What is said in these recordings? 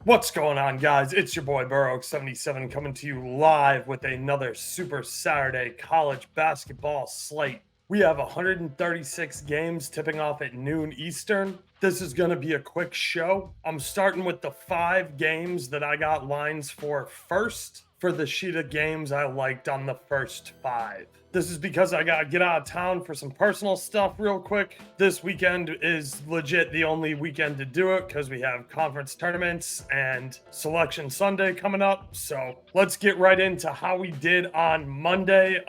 What's going on, guys? It's your boy Burrow77 coming to you live with another Super Saturday college basketball slate. We have 136 games tipping off at noon Eastern. This is going to be a quick show. I'm starting with the 5 games that I got lines for first for the sheet of games I liked on the first 5. This is because I got to get out of town for some personal stuff real quick. This weekend is legit the only weekend to do it because we have conference tournaments and Selection Sunday coming up. So let's get right into how we did on Monday.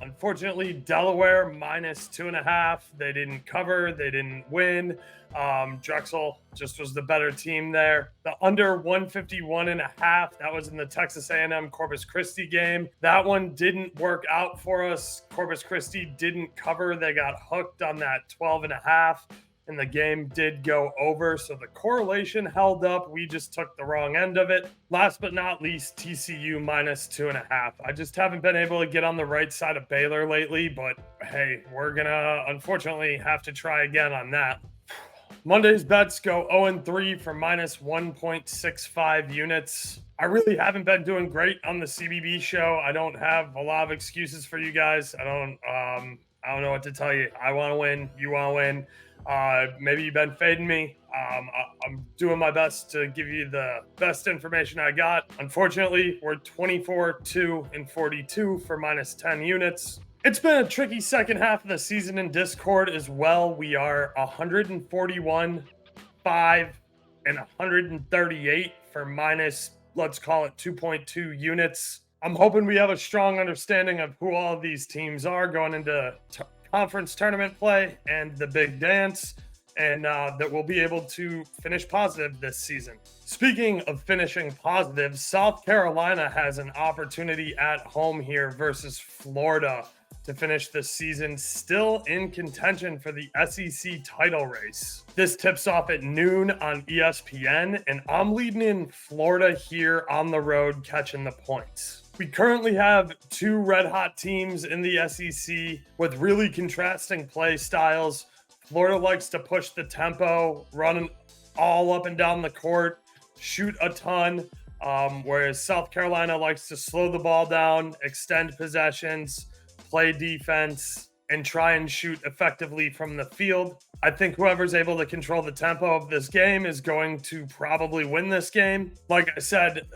Unfortunately, Delaware minus 2.5. They didn't cover. They didn't win. Drexel just was the better team there. The under 151.5, that was in the Texas A&M Corpus Christi game. That one didn't work out for us. Corpus Christi didn't cover. They got hooked on that 12.5, and the game did go over. So the correlation held up. We just took the wrong end of it. Last but not least, TCU minus 2.5. I just haven't been able to get on the right side of Baylor lately, but hey, we're gonna unfortunately have to try again on that. Monday's bets go 0-3 for minus 1.65 units. I really haven't been doing great on the CBB show. I don't have a lot of excuses for you guys. I don't know what to tell you. I want to win. You want to win. Maybe you've been fading me. I'm doing my best to give you the best information I got. Unfortunately, we're 24-2-42 for minus 10 units. It's been a tricky second half of the season in Discord as well. We are 141, 5, and 138 for minus, let's call it 2.2 units. I'm hoping we have a strong understanding of who all of these teams are going into conference tournament play and the big dance, and that we'll be able to finish positive this season. Speaking of finishing positive, South Carolina has an opportunity at home here versus Florida to finish the season still in contention for the SEC title race. This tips off at noon on ESPN, and I'm leading in Florida here on the road catching the points. We currently have 2 red-hot teams in the SEC with really contrasting play styles. Florida likes to push the tempo, run all up and down the court, shoot a ton, whereas South Carolina likes to slow the ball down, extend possessions, play defense, and try and shoot effectively from the field. I think whoever's able to control the tempo of this game is going to probably win this game. Like I said,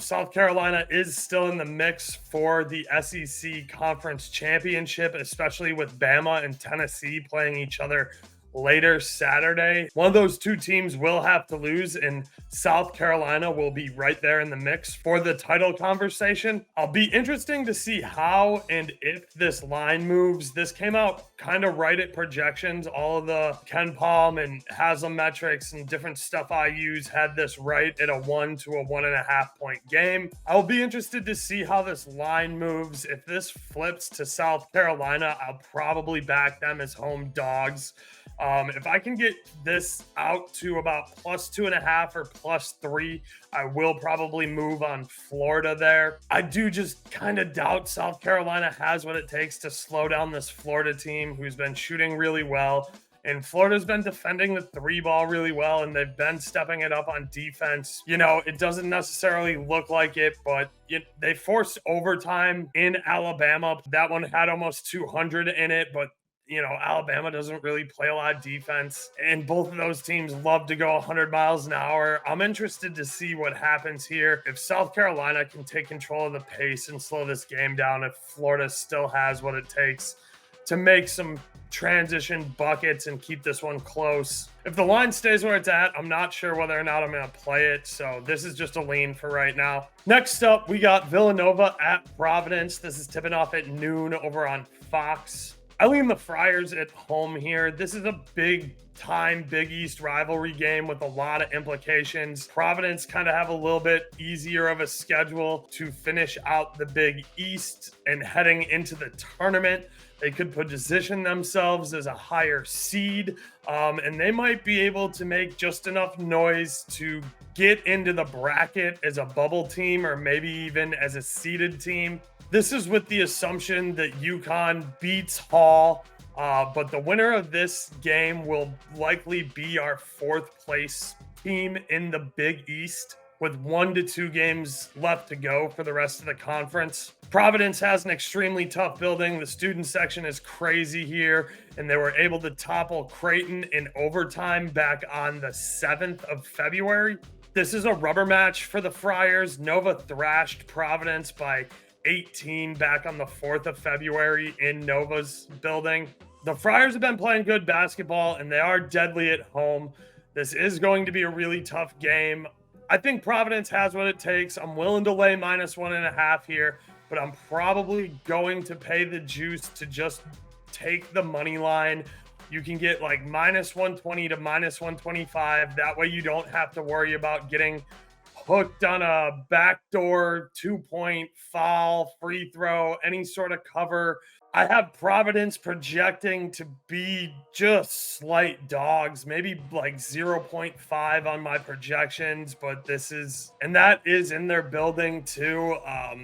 South Carolina is still in the mix for the SEC Conference Championship, especially with Bama and Tennessee playing each other later Saturday. One of those 2 teams will have to lose, and South Carolina will be right there in the mix for the title conversation. I'll be interesting to see how and if this line moves. This came out kind of right at projections. All of the Ken Palm and Haslam metrics and different stuff I use had this right at a 1 to a 1.5 point game. I'll be interested to see how this line moves. If this flips to South Carolina, I'll probably back them as home dogs. If I can get this out to about plus 2.5 or plus 3, I will probably move on Florida there. I do just kind of doubt South Carolina has what it takes to slow down this Florida team who's been shooting really well. And Florida's been defending the 3 ball really well, and they've been stepping it up on defense. You know, it doesn't necessarily look like it, but they forced overtime in Alabama. That one had almost 200 in it, but you know, Alabama doesn't really play a lot of defense, and both of those teams love to go 100 miles an hour. I'm interested to see what happens here. If South Carolina can take control of the pace and slow this game down, if Florida still has what it takes to make some transition buckets and keep this one close. If the line stays where it's at, I'm not sure whether or not I'm going to play it, so this is just a lean for right now. Next up, we got Villanova at Providence. This is tipping off at noon over on Fox. I lean the Friars at home here. This is a big-time Big East rivalry game with a lot of implications. Providence kind of have a little bit easier of a schedule to finish out the Big East, and heading into the tournament, they could position themselves as a higher seed, and they might be able to make just enough noise to get into the bracket as a bubble team or maybe even as a seeded team. This is with the assumption that UConn beats Hall But the winner of this game will likely be our fourth place team in the Big East with 1 to 2 games left to go for the rest of the conference. Providence has an extremely tough building. The student section is crazy here, and they were able to topple Creighton in overtime back on the 7th of February. This is a rubber match for the Friars. Nova thrashed Providence by 18 back on the 4th of February in Nova's building. The Friars have been playing good basketball, and they are deadly at home. This is going to be a really tough game. I think Providence has what it takes. I'm willing to lay -1.5 here, but I'm probably going to pay the juice to just take the money line. You can get like -120 to -125. That way you don't have to worry about getting hooked on a backdoor 2-point foul, free throw, any sort of cover. I have Providence projecting to be just slight dogs, maybe like 0.5 on my projections, but that is in their building too.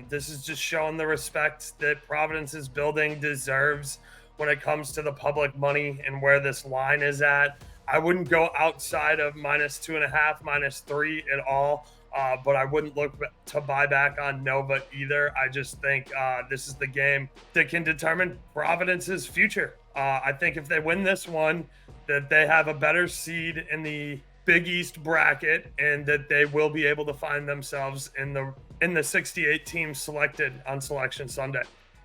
This is just showing the respect that Providence's building deserves when it comes to the public money and where this line is at. I wouldn't go outside of -2.5, -3 at all. But I wouldn't look to buy back on Nova either. I just think this is the game that can determine Providence's future. I think if they win this one, that they have a better seed in the Big East bracket, and that they will be able to find themselves in the 68 teams selected on Selection Sunday.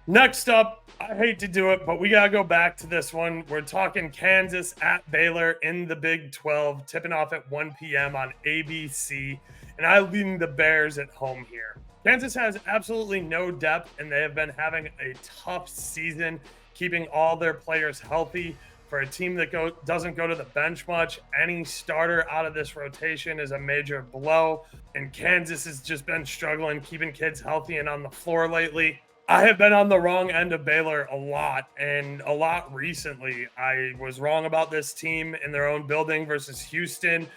Next up, I hate to do it, but we got to go back to this one. We're talking Kansas at Baylor in the Big 12, tipping off at 1 p.m. on ABC. And I lean the Bears at home here. Kansas has absolutely no depth, and they have been having a tough season keeping all their players healthy. For a team that doesn't go to the bench much, any starter out of this rotation is a major blow. And Kansas has just been struggling keeping kids healthy and on the floor lately. I have been on the wrong end of Baylor a lot, and a lot recently. I was wrong about this team in their own building versus Houston.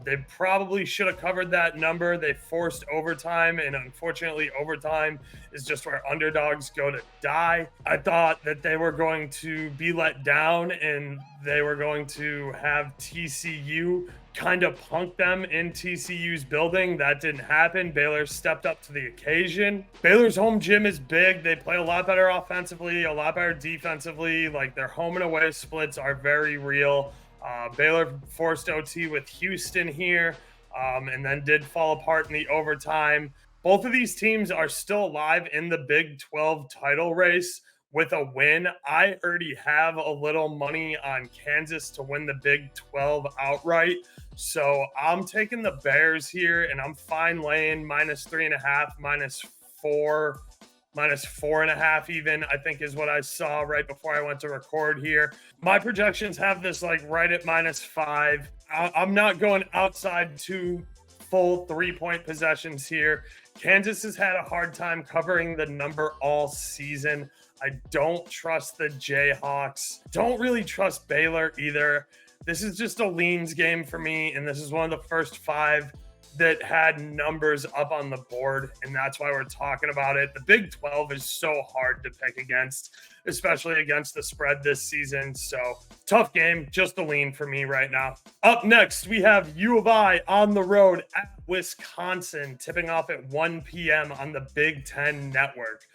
They probably should have covered that number. They forced overtime, and unfortunately, overtime is just where underdogs go to die. I thought that they were going to be let down, and they were going to have TCU kind of punk them in TCU's building. That didn't happen. Baylor stepped up to the occasion. Baylor's home gym is big. They play a lot better offensively, a lot better defensively. Like, their home and away splits are very real. Baylor forced OT with Houston here, and then did fall apart in the overtime. Both of these teams are still alive in the Big 12 title race with a win. I already have a little money on Kansas to win the Big 12 outright. So I'm taking the Bears here, and I'm fine laying -3.5, -4. -4.5 even, I think, is what I saw right before I went to record here. My projections have this like right at -5. I'm not going outside 2 full 3-point possessions here. Kansas has had a hard time covering the number all season. I don't trust the Jayhawks. Don't really trust Baylor either. This is just a leans game for me, and this is one of the first 5 that had numbers up on the board, and that's why we're talking about it. The Big 12 is so hard to pick against, especially against the spread this season. So tough game, just a lean for me right now. Up next, we have U of I on the road at Wisconsin, tipping off at 1 p.m. on the Big Ten Network.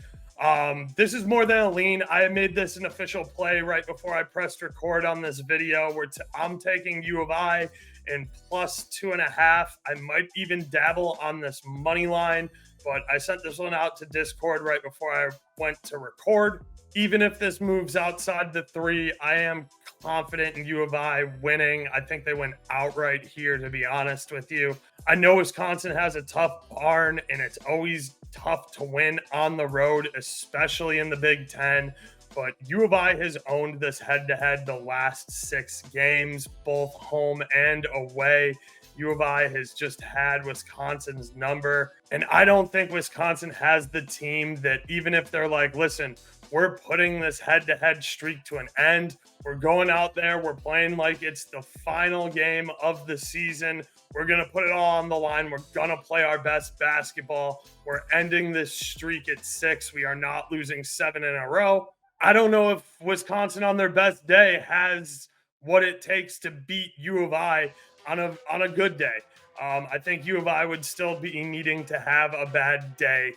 This is more than a lean. I made this an official play right before I pressed record on this video, where I'm taking U of I and +2.5. I might even dabble on this money line, but I sent this one out to Discord right before I went to record. Even if this moves outside the 3, I am confident in U of I winning. I think they win outright here, to be honest with you. I know Wisconsin has a tough barn, and it's always tough to win on the road, especially in the Big Ten. But U of I has owned this head-to-head the last 6 games, both home and away. U of I has just had Wisconsin's number. And I don't think Wisconsin has the team that, even if they're like, listen, we're putting this head-to-head streak to an end. We're going out there. We're playing like it's the final game of the season. We're going to put it all on the line. We're going to play our best basketball. We're ending this streak at 6. We are not losing 7 in a row. I don't know if Wisconsin on their best day has what it takes to beat U of I on a good day. I think U of I would still be needing to have a bad day.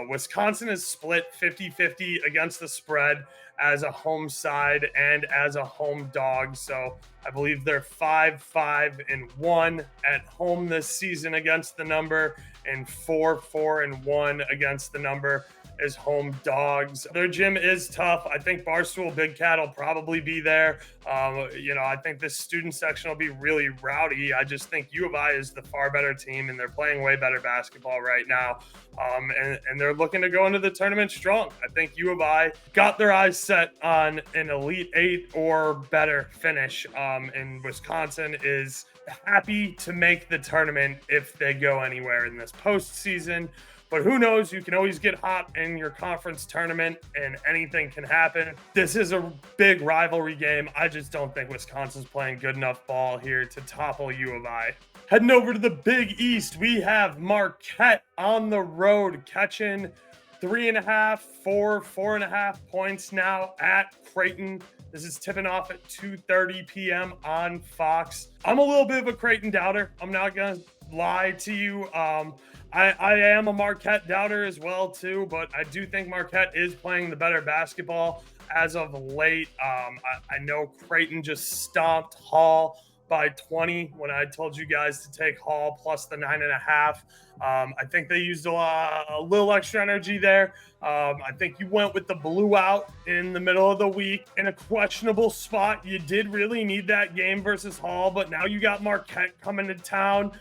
Wisconsin is split 50-50 against the spread as a home side and as a home dog. So I believe they're 5-5-1 at home this season against the number, and 4-4-1 against the number as home dogs. Their gym is tough. I think Barstool Big Cat will probably be there. I think this student section will be really rowdy. I just think U of I is the far better team, and they're playing way better basketball right now. And they're looking to go into the tournament strong. I think U of I got their eyes set on an Elite Eight or better finish. And Wisconsin is happy to make the tournament if they go anywhere in this postseason. But who knows? You can always get hot in your conference tournament and anything can happen. This is a big rivalry game. I just don't think Wisconsin's playing good enough ball here to topple U of I. Heading over to the Big East, we have Marquette on the road catching 3.5, 4.5 points now at Creighton. This is tipping off at 2:30 p.m. on Fox. I'm a little bit of a Creighton doubter. I'm not going to lie to you. I am a Marquette doubter as well, too, but I do think Marquette is playing the better basketball as of late. I know Creighton just stomped Hall by 20 when I told you guys to take Hall plus the 9.5. I think they used a little extra energy there. I think you went with the blue out in the middle of the week in a questionable spot. You did really need that game versus Hall, but now you got Marquette coming to town.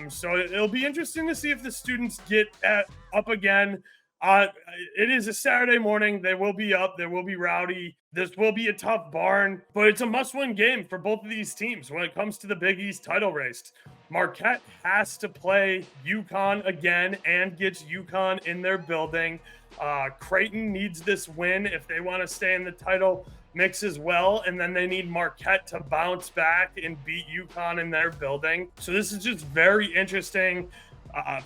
So it'll be interesting to see if the students get up again. It is a Saturday morning. They will be up. They will be rowdy. This will be a tough barn, but it's a must-win game for both of these teams when it comes to the Big East title race. Marquette has to play UConn again and gets UConn in their building. Creighton needs this win if they want to stay in the title mix as well, and then they need Marquette to bounce back and beat UConn in their building. So this is just very interesting.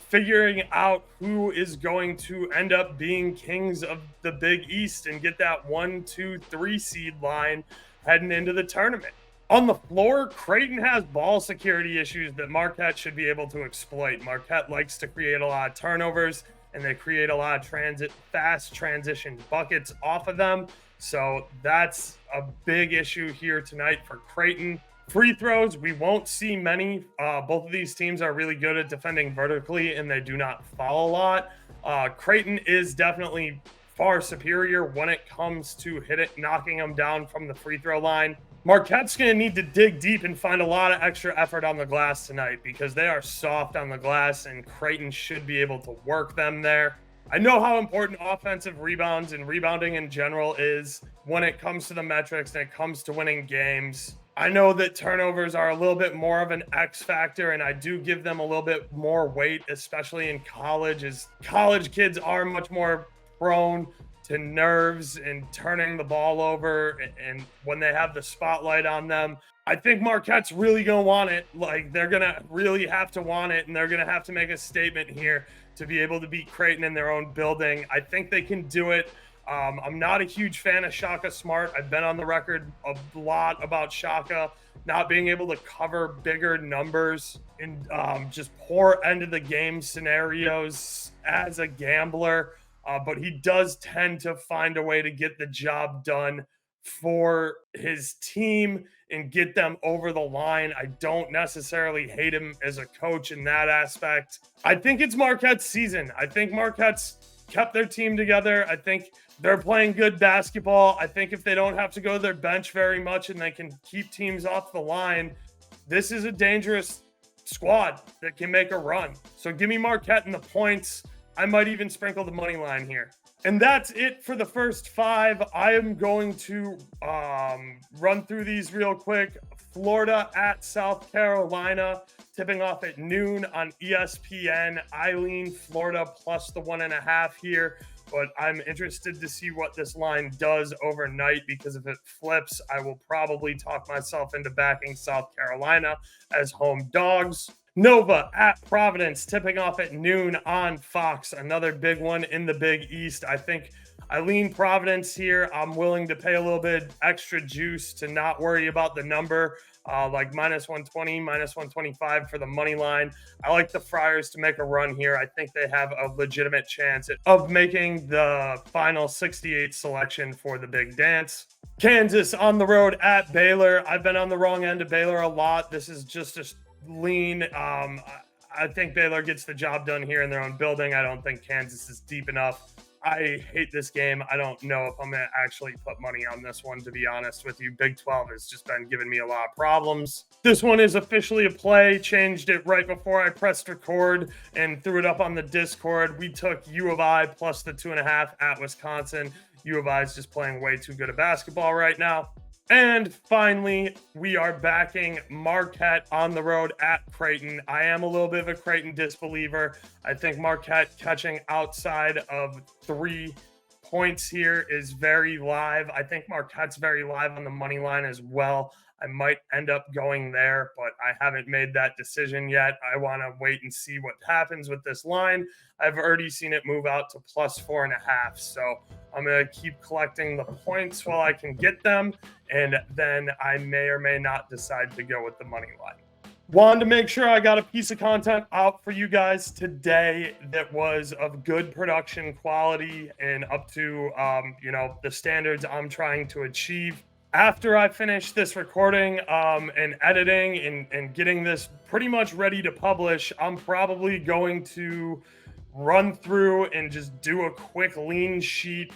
Figuring out who is going to end up being kings of the Big East and get that 1, 2, 3 seed line heading into the tournament. On the floor, Creighton has ball security issues that Marquette should be able to exploit. Marquette likes to create a lot of turnovers, and they create a lot of fast transition buckets off of them. So that's a big issue here tonight for Creighton. Free throws, we won't see many. Both of these teams are really good at defending vertically, and they do not foul a lot. Creighton is definitely far superior when it comes to knocking them down from the free throw line. Marquette's going to need to dig deep and find a lot of extra effort on the glass tonight because they are soft on the glass, and Creighton should be able to work them there. I know how important offensive rebounds and rebounding in general is when it comes to the metrics and it comes to winning games. I know that turnovers are a little bit more of an X factor, and I do give them a little bit more weight, especially in college, as college kids are much more prone to nerves and turning the ball over, and when they have the spotlight on them. I think Marquette's really going to want it. Like, they're going to really have to want it, and they're going to have to make a statement here to be able to beat Creighton in their own building. I think they can do it. I'm not a huge fan of Shaka Smart. I've been on the record a lot about Shaka not being able to cover bigger numbers in just poor end of the game scenarios as a gambler. But he does tend to find a way to get the job done for his team and get them over the line. I don't necessarily hate him as a coach in that aspect. I think it's Marquette's season. I think Marquette's kept their team together. I think they're playing good basketball. I think if they don't have to go to their bench very much and they can keep teams off the line, this is a dangerous squad that can make a run. So give me Marquette in the points. I might even sprinkle the money line here. And that's it for the first 5. I am going to run through these real quick. Florida at South Carolina, tipping off at noon on ESPN. I lean Florida plus the 1.5 here, but I'm interested to see what this line does overnight, because if it flips, I will probably talk myself into backing South Carolina as home dogs. Nova at Providence, tipping off at noon on Fox. Another big one in the Big East. I think I lean Providence here. I'm willing to pay a little bit extra juice to not worry about the number, like minus 120, minus 125 for the money line. I like the Friars to make a run here. I think they have a legitimate chance of making the final 68 selection for the big dance. Kansas on the road at Baylor. I've been on the wrong end of Baylor a lot. This is just a lean. I think Baylor gets the job done here in their own building. I don't think Kansas is deep enough. I hate this game. I don't know if I'm going to actually put money on this one, to be honest with you. Big 12 has just been giving me a lot of problems. This one is officially a play. Changed it right before I pressed record and threw it up on the Discord. We took U of I plus the 2.5 at Wisconsin. U of I is just playing way too good at basketball right now. And finally, we are backing Marquette on the road at Creighton. I am a little bit of a Creighton disbeliever. I think Marquette catching outside of 3 points here is very live. I think Marquette's very live on the money line as well. I might end up going there, but I haven't made that decision yet. I want to wait and see what happens with this line. I've already seen it move out to plus 4.5. So I'm going to keep collecting the points while I can get them. And then I may or may not decide to go with the money line. Wanted to make sure I got a piece of content out for you guys today that was of good production quality and up to, the standards I'm trying to achieve. After I finish this recording and editing and getting this pretty much ready to publish, I'm probably going to run through and just do a quick lean sheet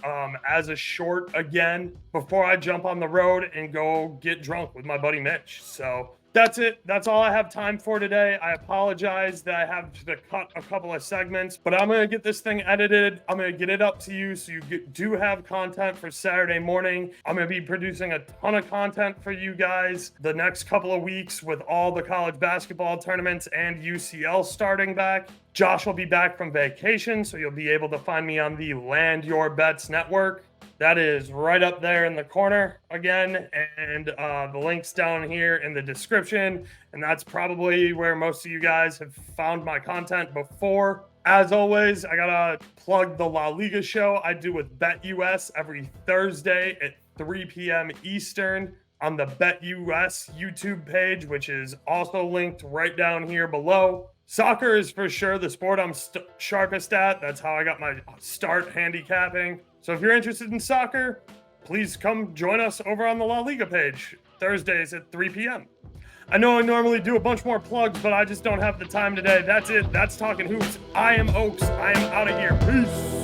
as a short again before I jump on the road and go get drunk with my buddy Mitch. So that's it. That's all I have time for today. I apologize that I have to cut a couple of segments, but I'm going to get this thing edited. I'm going to get it up to you so you do have content for Saturday morning. I'm going to be producing a ton of content for you guys the next couple of weeks with all the college basketball tournaments and UCL starting back. Josh will be back from vacation, so you'll be able to find me on the Land Your Bets Network. That is right up there in the corner again, and the link's down here in the description, and that's probably where most of you guys have found my content before. As always, I gotta plug the La Liga show I do with BetUS every Thursday at 3 p.m. Eastern on the BetUS YouTube page, which is also linked right down here below. Soccer is for sure the sport I'm sharpest at. That's how I got my start handicapping. So if you're interested in soccer, please come join us over on the La Liga page, Thursdays at 3 p.m. I know I normally do a bunch more plugs, but I just don't have the time today. That's it. That's Talking Hoops. I am Oaks. I am out of here. Peace.